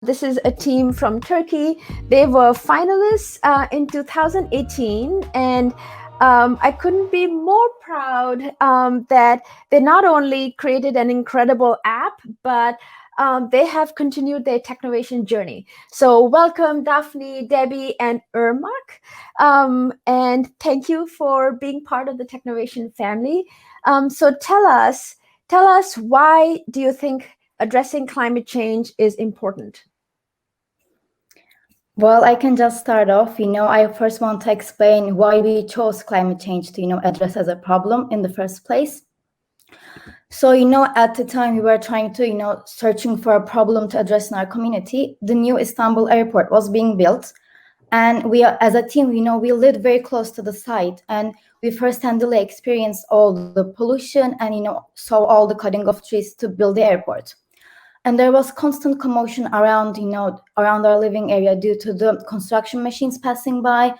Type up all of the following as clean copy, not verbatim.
This is a team from Turkey. They were finalists in 2018, and I couldn't be more proud that they not only created an incredible app, but they have continued their Technovation journey. So, welcome, Daphne, Debbie, and Irmak. And thank you for being part of the Technovation family. So, tell us, why do you think addressing climate change is important? Well, I can just start off. I first want to explain why we chose climate change to, address as a problem in the first place. So, at the time we were trying to, searching for a problem to address in our community, the new Istanbul airport was being built. And we, as a team, we lived very close to the site, and we first-handedly experienced all the pollution and, saw all the cutting of trees to build the airport. And there was constant commotion around our living area due to the construction machines passing by,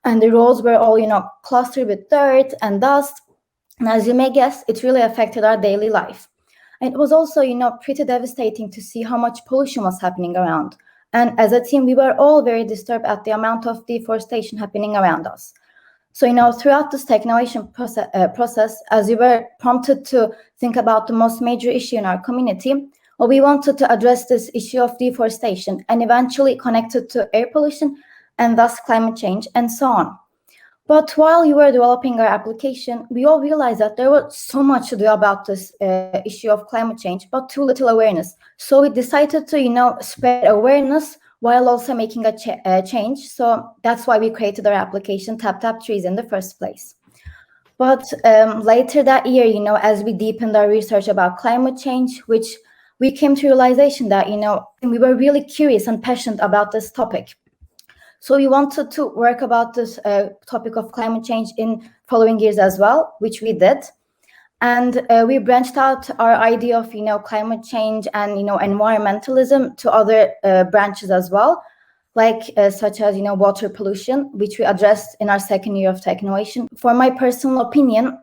and the roads were all, clustered with dirt and dust. And as you may guess, it really affected our daily life. And it was also, pretty devastating to see how much pollution was happening around. And as a team, we were all very disturbed at the amount of deforestation happening around us. So, throughout this technovation process, as we were prompted to think about the most major issue in our community, well, we wanted to address this issue of deforestation and eventually connect it to air pollution and thus climate change and so on. But while we were developing our application, we all realized that there was so much to do about this issue of climate change, but too little awareness. So we decided to, spread awareness while also making a change. So that's why we created our application, Tap Tap Trees, in the first place. But later that year, as we deepened our research about climate change, which we came to realization that, we were really curious and passionate about this topic. So we wanted to work about this topic of climate change in following years as well, which we did. And we branched out our idea of, climate change and, environmentalism to other branches as well, like such as, water pollution, which we addressed in our second year of Technovation. For my personal opinion,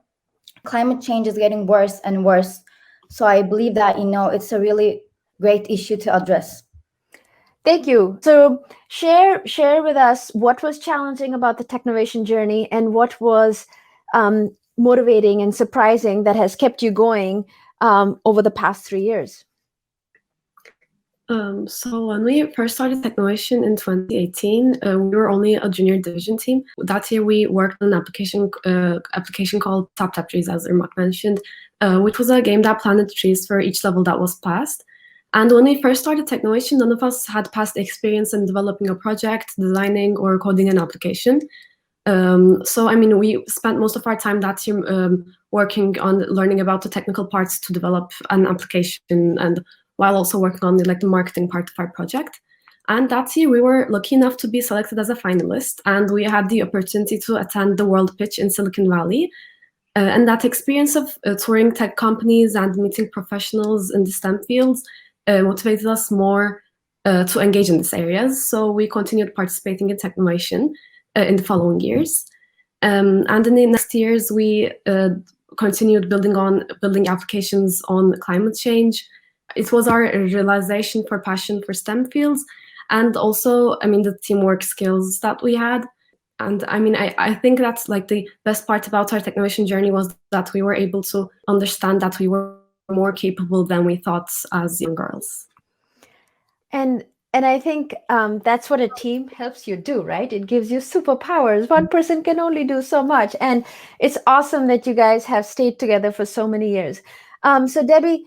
climate change is getting worse and worse. So I believe that, it's a really great issue to address. Thank you. So share with us what was challenging about the Technovation journey and what was motivating and surprising that has kept you going over the past 3 years. So when we first started Technovation in 2018, we were only a junior division team. That year we worked on an application called Tap Tap Trees, as Irmak mentioned, which was a game that planted trees for each level that was passed. And when we first started Technovation, none of us had past experience in developing a project, designing, or coding an application. So, we spent most of our time that year working on learning about the technical parts to develop an application, and while also working on the marketing part of our project. And that year, we were lucky enough to be selected as a finalist, and we had the opportunity to attend the World Pitch in Silicon Valley. And that experience of touring tech companies and meeting professionals in the STEM fields motivated us more to engage in these areas. So we continued participating in Technovation in the following years. And in the next years, we continued building applications on climate change. It was our realization for passion for STEM fields, and also, the teamwork skills that we had. And I think that's the best part about our Technovation journey was that we were able to understand that we were more capable than we thought as young girls. And I think that's what a team helps you do, right? It gives you superpowers. One person can only do so much. And it's awesome that you guys have stayed together for so many years. So Debbie,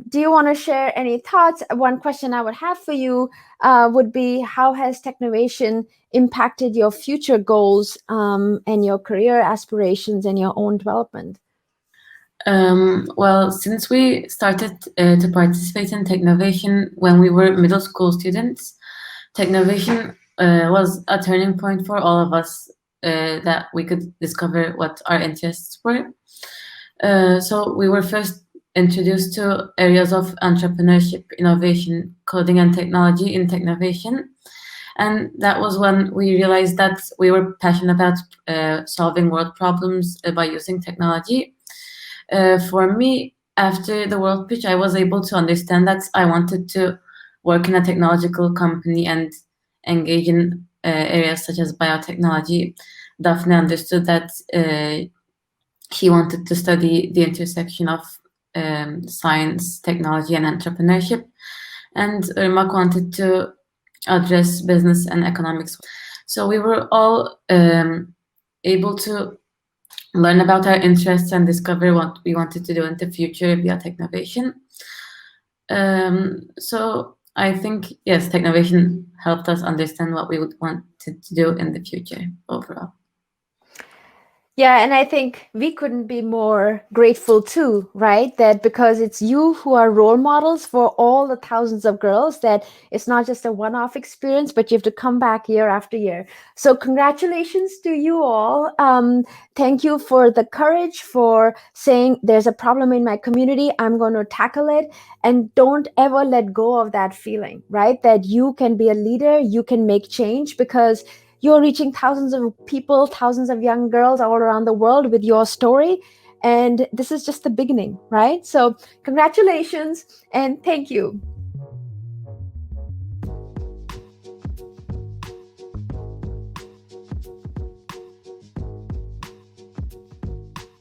do you want to share any thoughts? One question I would have for you would be, how has Technovation impacted your future goals and your career aspirations and your own development? Well, since we started to participate in Technovation when we were middle school students, Technovation was a turning point for all of us that we could discover what our interests were. So we were first introduced to areas of entrepreneurship, innovation, coding, and technology in Technovation. And that was when we realized that we were passionate about solving world problems by using technology. For me, after the world pitch, I was able to understand that I wanted to work in a technological company and engage in areas such as biotechnology, Daphne understood that she wanted to study the intersection of science, technology, and entrepreneurship. And Irmak wanted to address business and economics. So we were all able to learn about our interests and discover what we wanted to do in the future via Technovation. So I think, yes, Technovation helped us understand what we would want to do in the future overall. Yeah, and I think we couldn't be more grateful too, right? That because it's you who are role models for all the thousands of girls, that it's not just a one-off experience, but you have to come back year after year. So congratulations to you all. Thank you for the courage for saying there's a problem in my community, I'm going to tackle it. And don't ever let go of that feeling, right? That you can be a leader, you can make change, because you're reaching thousands of people, thousands of young girls all around the world with your story. And this is just the beginning, right? So congratulations and thank you.